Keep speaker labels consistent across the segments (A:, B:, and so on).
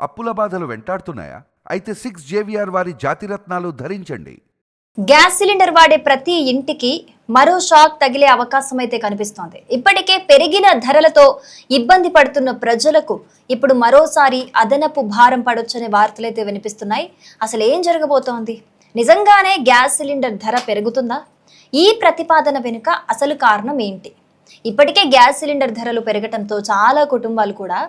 A: అప్పుల బాధలు వెంటాడుతున్నాయా? అయితే 6 JVR వారి జాతిరత్నాలు ధరించండి.
B: గ్యాస్ సిలిండర్ వాడే ప్రతి ఇంటికి మరో షాక్ తగిలే అవకాశం అయితే కనిపిస్తోంది. ఇప్పటికే పెరిగిన ధరలతో ఇబ్బంది పడుతున్న ప్రజలకు ఇప్పుడు మరోసారి అదనపు భారం పడొచ్చనే వార్తలైతే వినిపిస్తున్నాయి. అసలు ఏం జరగబోతోంది? నిజంగానే గ్యాస్ సిలిండర్ ధర పెరుగుతుందా? ఈ ప్రతిపాదన వెనుక అసలు కారణం ఏంటి? ఇప్పటికే గ్యాస్ సిలిండర్ ధరలు పెరగటంతో చాలా కుటుంబాలు కూడా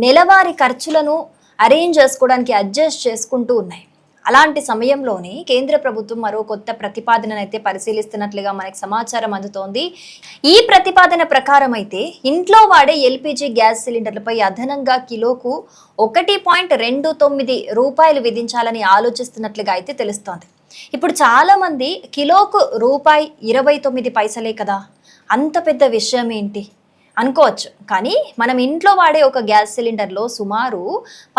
B: నెలవారీ ఖర్చులను అరేంజ్ చేసుకోవడానికి అడ్జస్ట్ చేసుకుంటూ ఉన్నాయి. అలాంటి సమయంలోనే కేంద్ర ప్రభుత్వం మరో కొత్త ప్రతిపాదనను అయితే పరిశీలిస్తున్నట్లుగా మనకి సమాచారం అందుతోంది. ఈ ప్రతిపాదన ప్రకారం అయితే ఇంట్లో వాడే ఎల్పిజి గ్యాస్ సిలిండర్లపై అదనంగా కిలోకు 1.29 రూపాయలు విధించాలని ఆలోచిస్తున్నట్లుగా అయితే తెలుస్తోంది. ఇప్పుడు చాలా మంది కిలోకు ₹1.29 కదా, అంత పెద్ద విషయం ఏంటి అనుకోవచ్చు. కానీ మనం ఇంట్లో వాడే ఒక గ్యాస్ సిలిండర్లో సుమారు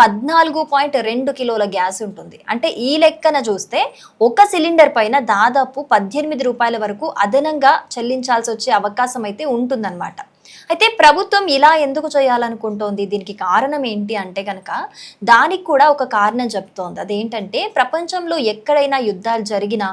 B: 14.2 కిలోల గ్యాస్ ఉంటుంది. అంటే ఈ లెక్కన చూస్తే ఒక సిలిండర్ పైన దాదాపు ₹18 వరకు అదనంగా చెల్లించాల్సి వచ్చే అవకాశం అయితే ఉంటుందన్నమాట. అయితే ప్రభుత్వం ఇలా ఎందుకు చేయాలనుకుంటోంది? దీనికి కారణం ఏంటి అంటే కనుక దానికి కూడా ఒక కారణం చెప్తోంది. అదేంటంటే ప్రపంచంలో ఎక్కడైనా యుద్ధాలు జరిగినా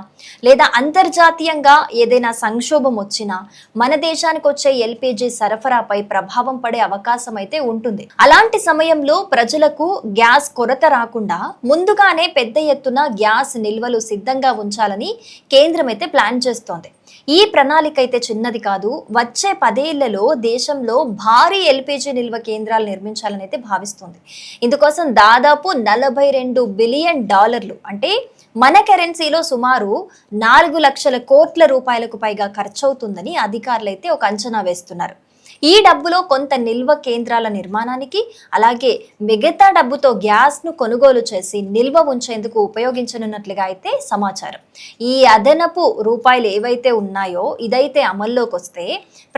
B: లేదా అంతర్జాతీయంగా ఏదైనా సంక్షోభం వచ్చినా మన దేశానికి వచ్చే ఎల్పిజి సరఫరాపై ప్రభావం పడే అవకాశం అయితే ఉంటుంది. అలాంటి సమయంలో ప్రజలకు గ్యాస్ కొరత రాకుండా ముందుగానే పెద్ద ఎత్తున గ్యాస్ నిల్వలు సిద్ధంగా ఉంచాలని కేంద్రం అయితే ప్లాన్ చేస్తోంది. ఈ ప్రణాళిక అయితే చిన్నది కాదు. వచ్చే 10 ఏళ్లలో దేశంలో భారీ ఎల్పిజి నిల్వ కేంద్రాలు నిర్మించాలని అయితే భావిస్తుంది. ఇందుకోసం దాదాపు $42 బిలియన్ అంటే మన కరెన్సీలో సుమారు 4 లక్షల కోట్ల రూపాయలకు పైగా ఖర్చవుతుందని అధికారులు అయితే ఒక అంచనా వేస్తున్నారు. ఈ డబ్బులో కొంత నిల్వ కేంద్రాల నిర్మాణానికి, అలాగే మిగతా డబ్బుతో గ్యాస్ను కొనుగోలు చేసి నిల్వ ఉంచేందుకు ఉపయోగించనున్నట్లుగా అయితే సమాచారం. ఈ అదనపు రూపాయలు ఏవైతే ఉన్నాయో ఇదైతే అమల్లోకి వస్తే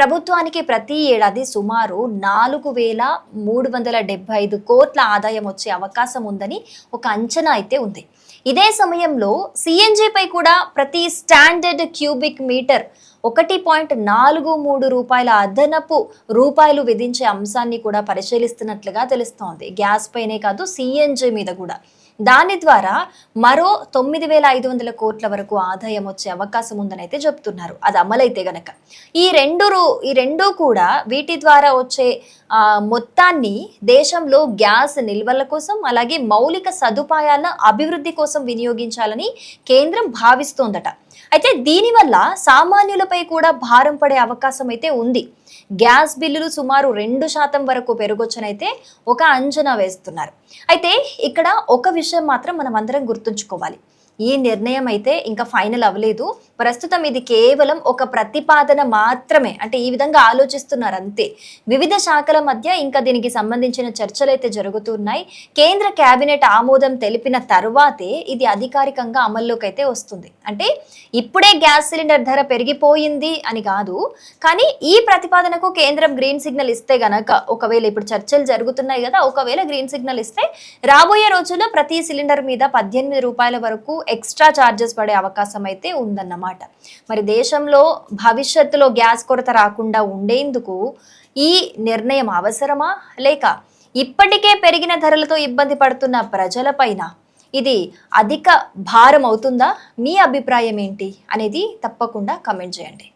B: ప్రభుత్వానికి ప్రతి ఏడాది సుమారు 4,375 కోట్ల ఆదాయం వచ్చే అవకాశం ఉందని ఒక అంచనా అయితే ఉంది. ఇదే సమయంలో సిఎన్జిపై కూడా ప్రతి స్టాండర్డ్ క్యూబిక్ మీటర్ 1.43 రూపాయల అదనపు రూపాయలు విధించే అంశాన్ని కూడా పరిశీలిస్తున్నట్లుగా తెలుస్తోంది. గ్యాస్ పైనే కాదు, సిఎన్జి మీద కూడా. దాని ద్వారా మరో 9,500 కోట్ల వరకు ఆదాయం వచ్చే అవకాశం ఉందని అయితే చెప్తున్నారు. అది అమలైతే గనక ఈ రెండు కూడా వీటి ద్వారా వచ్చే మొత్తాన్ని దేశంలో గ్యాస్ నిల్వల కోసం, అలాగే మౌలిక సదుపాయాల అభివృద్ధి కోసం వినియోగించాలని కేంద్రం భావిస్తోందట. అయితే దీనివల్ల సామాన్యులపై కూడా భారం పడే అవకాశం అయితే ఉంది. గ్యాస్ బిల్లులు సుమారు 2% వరకు పెరగొచ్చనైతే ఒక అంచనా వేస్తున్నారు. అయితే ఇక్కడ ఒక విషయం మాత్రం మనం అందరం గుర్తుంచుకోవాలి. ఈ నిర్ణయం అయితే ఇంకా ఫైనల్ అవ్వలేదు. ప్రస్తుతం ఇది కేవలం ఒక ప్రతిపాదన మాత్రమే. అంటే ఈ విధంగా ఆలోచిస్తున్నారు అంతే. వివిధ శాఖల మధ్య ఇంకా దీనికి సంబంధించిన చర్చలు అయితే జరుగుతున్నాయి. కేంద్ర కేబినెట్ ఆమోదం తెలిపిన తర్వాతే ఇది అధికారికంగా అమల్లోకి అయితే వస్తుంది. అంటే ఇప్పుడే గ్యాస్ సిలిండర్ ధర పెరిగిపోయింది అని కాదు, కానీ ఈ ప్రతిపాదనకు కేంద్రం గ్రీన్ సిగ్నల్ ఇస్తే గనక, ఒకవేళ ఇప్పుడు చర్చలు జరుగుతున్నాయి కదా, ఒకవేళ గ్రీన్ సిగ్నల్ ఇస్తే రాబోయే రోజుల్లో ప్రతి సిలిండర్ మీద ₹18 వరకు ఎక్స్ట్రా ఛార్జెస్ పడే అవకాశం అయితే ఉందన్నమాట. మరి దేశంలో భవిష్యత్తులో గ్యాస్ కొరత రాకుండా ఉండేందుకు ఈ నిర్ణయం అవసరమా, లేక ఇప్పటికే పెరిగిన ధరలతో ఇబ్బంది పడుతున్న ప్రజలపైన ఇది అధిక భారం అవుతుందా? మీ అభిప్రాయం ఏంటి అనేది తప్పకుండా కామెంట్ చేయండి.